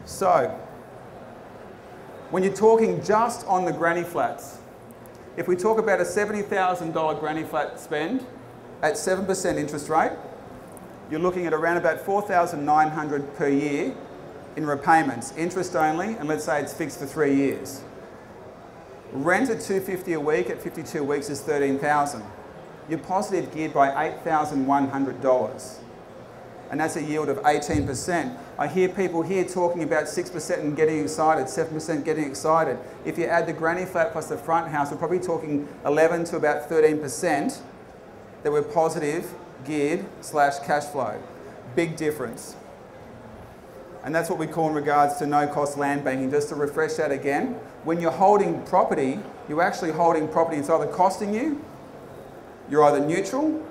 So, when you're talking just on the granny flats, if we talk about a $70,000 granny flat spend at 7% interest rate, you're looking at around about $4,900 per year in repayments, interest only, and let's say it's fixed for 3 years. Rent at $250 a week at 52 weeks is $13,000. You're positive geared by $8,100. And that's a yield of 18%. I hear people here talking about 6% and getting excited, 7% getting excited. If you add the granny flat plus the front house, we're probably talking 11 to about 13% that we're positive geared / cash flow. Big difference. And that's what we call in regards to no-cost land banking. Just to refresh that again, when you're holding property, you're actually holding property. It's either costing you, you're either neutral,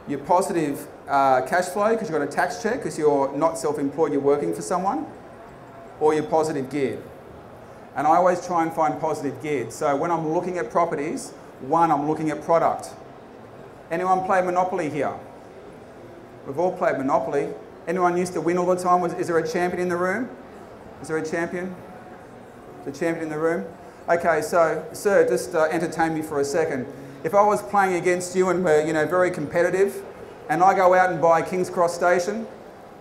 you're positive cash flow because you've got a tax check because you're not self-employed, you're working for someone, or you're positive geared. And I always try and find positive geared. So when I'm looking at properties, one, I'm looking at product. Anyone play Monopoly here? We've all played Monopoly. Anyone used to win all the time? Is there a champion in the room? Is there a champion? The champion in the room? Okay, so sir, just entertain me for a second. If I was playing against you and we're very competitive, and I go out and buy King's Cross Station,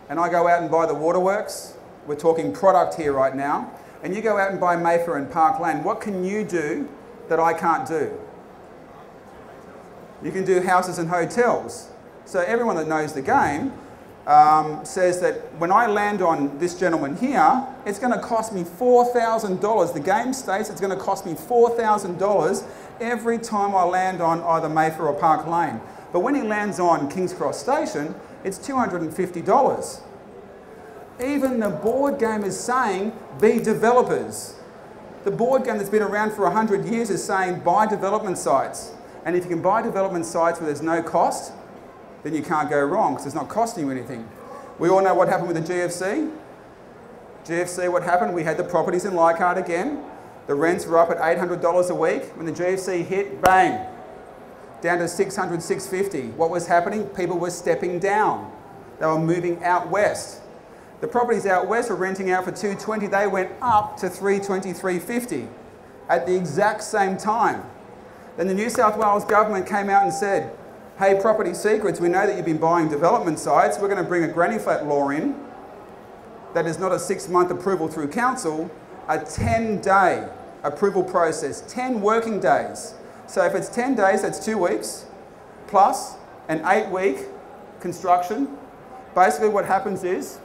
and I go out and buy the Waterworks, we're talking product here right now, and you go out and buy Mayfair and Park Lane, what can you do that I can't do? You can do houses and hotels. So everyone that knows the game says that when I land on this gentleman here, it's going to cost me $4,000. The game states it's going to cost me $4,000 every time I land on either Mayfair or Park Lane. But when he lands on King's Cross Station, it's $250. Even the board game is saying, be developers. The board game that's been around for 100 years is saying, buy development sites. And if you can buy development sites where there's no cost, then you can't go wrong because it's not costing you anything. We all know what happened with the GFC. GFC, what happened? We had the properties in Leichhardt again. The rents were up at $800 a week. When the GFC hit, bang, down to $600, $650. What was happening? People were stepping down. They were moving out west. The properties out west were renting out for $220. They went up to $320, $350 at the exact same time. Then the New South Wales government came out and said, hey, Property Secrets, we know that you've been buying development sites. We're going to bring a granny flat law in that is not a 6-month approval through council, a 10-day approval process, 10 working days. So if it's 10 days, that's 2 weeks, plus an 8-week construction. Basically what happens is,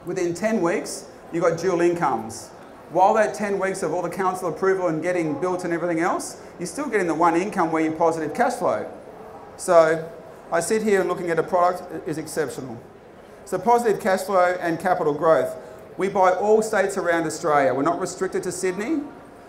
within 10 weeks, you've got dual incomes. While that 10 weeks of all the council approval and getting built and everything else, you're still getting the one income where you're positive cash flow. So I sit here and looking at a product is exceptional. So positive cash flow and capital growth. We buy all states around Australia. We're not restricted to Sydney.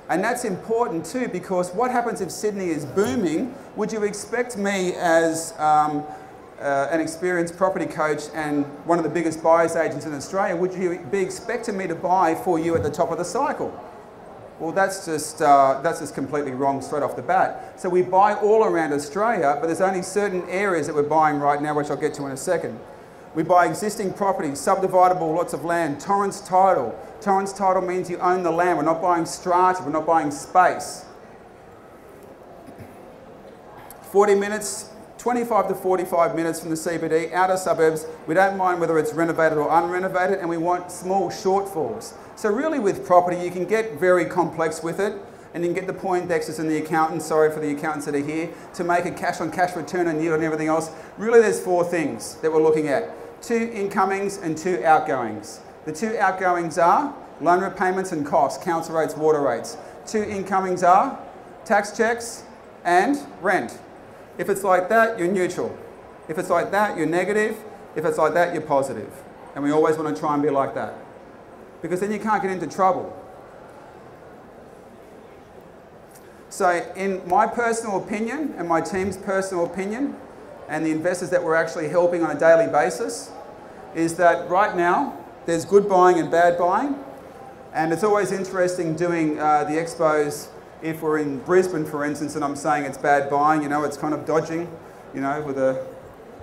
And that's important too, because what happens if Sydney is booming? Would you expect me as an experienced property coach and one of the biggest buyers agents in Australia, would you be expecting me to buy for you at the top of the cycle? Well, that's just completely wrong straight off the bat. So we buy all around Australia, but there's only certain areas that we're buying right now, which I'll get to in a second. We buy existing properties, subdividable lots of land, Torrance title. Torrance title means you own the land. We're not buying strata, we're not buying space. 40 minutes, 25 to 45 minutes from the CBD, outer suburbs. We don't mind whether it's renovated or unrenovated, and we want small shortfalls. So really with property, you can get very complex with it, and you can get the Poindexters and the accountants, sorry for the accountants that are here, to make a cash-on-cash return and yield and everything else. Really there's 4 things that we're looking at. 2 incomings and 2 outgoings. The 2 outgoings are loan repayments and costs, council rates, water rates. 2 incomings are tax checks and rent. If it's like that, you're neutral. If it's like that, you're negative. If it's like that, you're positive. And we always want to try and be like that, because then you can't get into trouble. So in my personal opinion and my team's personal opinion, and the investors that we're actually helping on a daily basis, is that right now there's good buying and bad buying. And it's always interesting doing the expos. If we're in Brisbane, for instance, and I'm saying it's bad buying, it's kind of dodging, with the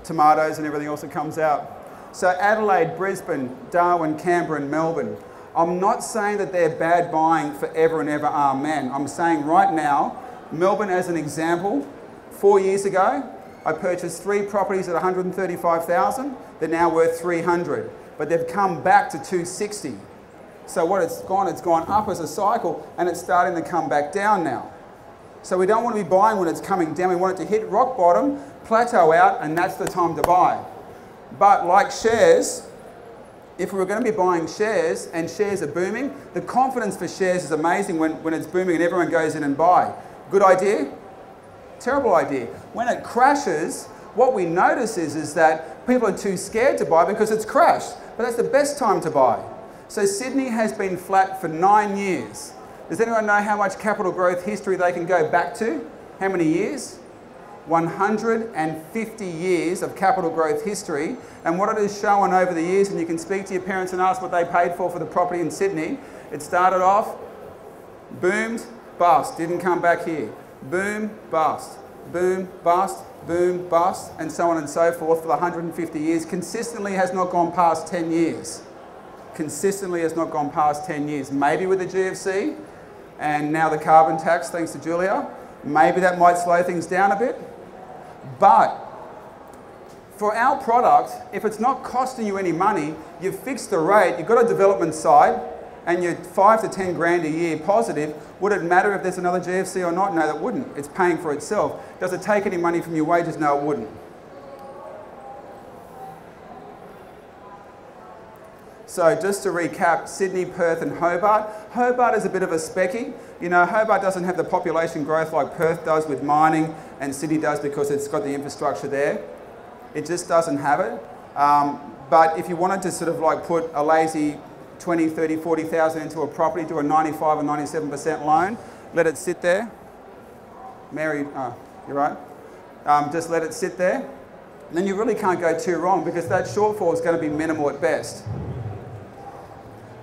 tomatoes and everything else that comes out. So Adelaide, Brisbane, Darwin, Canberra and Melbourne. I'm not saying that they're bad buying forever and ever, amen. I'm saying right now, Melbourne as an example, 4 years ago, I purchased 3 properties at 135,000. They're now worth 300, but they've come back to 260. So what it's gone up as a cycle, and it's starting to come back down now. So we don't want to be buying when it's coming down. We want it to hit rock bottom, plateau out, and that's the time to buy. But like shares, if we were going to be buying shares and shares are booming, the confidence for shares is amazing when it's booming and everyone goes in and buy. Good idea? Terrible idea. When it crashes, what we notice is that people are too scared to buy because it's crashed. But that's the best time to buy. So Sydney has been flat for 9 years. Does anyone know how much capital growth history they can go back to? How many years? 150 years of capital growth history. And what it has shown over the years, and you can speak to your parents and ask what they paid for the property in Sydney. It started off, boomed, bust, didn't come back here. Boom, bust, boom, bust, boom, bust, and so on and so forth for the 150 years. Consistently has not gone past 10 years. Consistently has not gone past 10 years. Maybe with the GFC, and now the carbon tax, thanks to Julia, maybe that might slow things down a bit. But for our product, if it's not costing you any money, you've fixed the rate, you've got a development side, and you're 5 to 10 grand a year positive, would it matter if there's another GFC or not? No, that wouldn't. It's paying for itself. Does it take any money from your wages? No, it wouldn't. So just to recap, Sydney, Perth and Hobart. Hobart is a bit of a specky. You know, Hobart doesn't have the population growth like Perth does with mining, and Sydney does because it's got the infrastructure there. It just doesn't have it. But if you wanted to sort of like put a lazy 20, 30, 40,000 into a property, do a 95 or 97% loan, let it sit there. Mary, you're right. Just let it sit there. And then you really can't go too wrong because that shortfall is going to be minimal at best.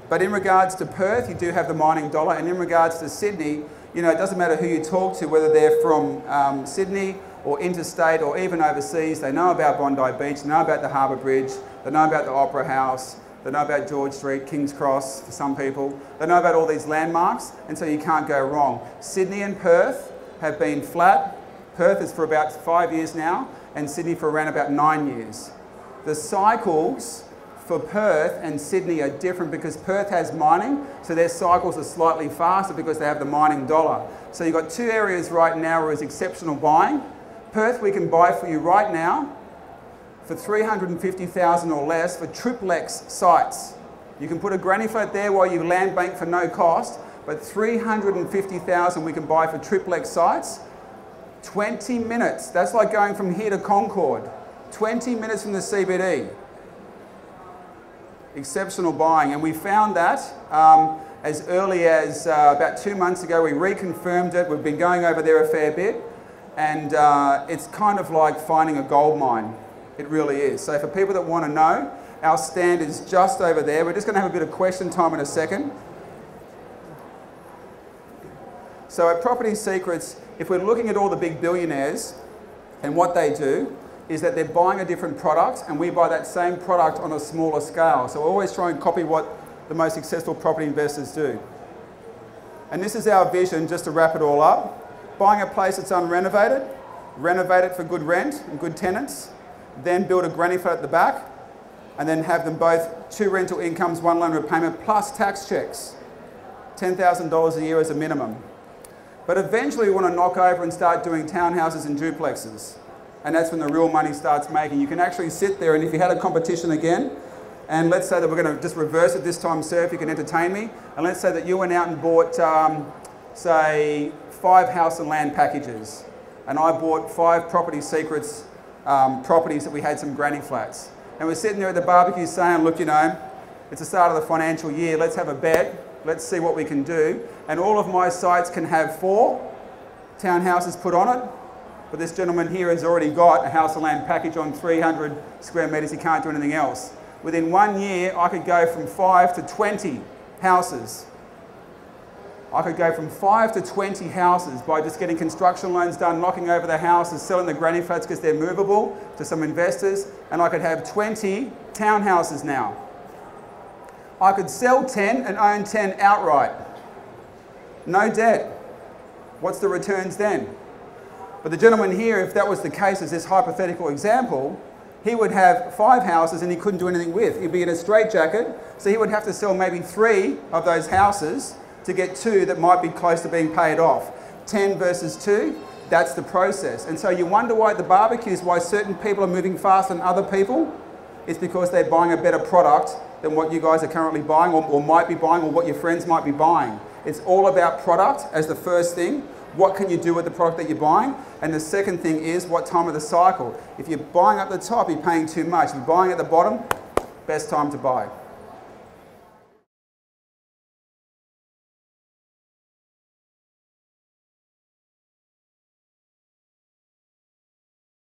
But in regards to Perth, you do have the mining dollar, and in regards to Sydney, you know, it doesn't matter who you talk to, whether they're from Sydney or interstate or even overseas, they know about Bondi Beach, they know about the Harbour Bridge, they know about the Opera House, they know about George Street, King's Cross for some people, they know about all these landmarks, and so you can't go wrong. Sydney and Perth have been flat. Perth is for about 5 years now, and Sydney for around about 9 years. The cycles for Perth and Sydney are different because Perth has mining, so their cycles are slightly faster because they have the mining dollar. So you've got 2 areas right now where it's exceptional buying. Perth we can buy for you right now for 350,000 or less for triplex sites. You can put a granny flat there while you land bank for no cost, but 350,000 we can buy for triplex sites. 20 minutes, that's like going from here to Concord. 20 minutes from the CBD. Exceptional buying, and we found that as early as about 2 months ago. We reconfirmed it. We've been going over there a fair bit, and it's kind of like finding a gold mine. It really is. So for people that want to know, our stand is just over there. We're just going to have a bit of question time in a second. So at Property Secrets, if we're looking at all the big billionaires and what they do, is that they're buying a different product and we buy that same product on a smaller scale. So we always try and copy what the most successful property investors do. And this is our vision, just to wrap it all up. Buying a place that's unrenovated, renovate it for good rent and good tenants, then build a granny flat at the back, and then have them both 2 rental incomes, 1 loan repayment, plus tax checks. $10,000 a year as a minimum. But eventually we want to knock over and start doing townhouses and duplexes. And that's when the real money starts making. You can actually sit there, and if you had a competition again, and let's say that we're going to just reverse it this time, sir, if you can entertain me, and let's say that you went out and bought, say, 5 house and land packages, and I bought 5 Property Secrets properties that we had some granny flats. And we're sitting there at the barbecue saying, look, you know, it's the start of the financial year, let's have a bet, let's see what we can do. And all of my sites can have 4 townhouses put on it. But this gentleman here has already got a house and land package on 300 square metres, he can't do anything else. Within 1 year, I could go from 5 to 20 houses. I could go from 5 to 20 houses by just getting construction loans done, knocking over the houses, selling the granny flats because they're movable to some investors, and I could have 20 townhouses now. I could sell 10 and own 10 outright. No debt. What's the returns then? But the gentleman here, if that was the case as this hypothetical example, he would have 5 houses and he couldn't do anything with. He'd be in a straitjacket, so he would have to sell maybe 3 of those houses to get 2 that might be close to being paid off. 10 versus 2, that's the process. And so you wonder why at the barbecues, why certain people are moving faster than other people? It's because they're buying a better product than what you guys are currently buying or might be buying or what your friends might be buying. It's all about product as the first thing. What can you do with the product that you're buying? And the second thing is what time of the cycle. If you're buying at the top, you're paying too much. If you're buying at the bottom, best time to buy.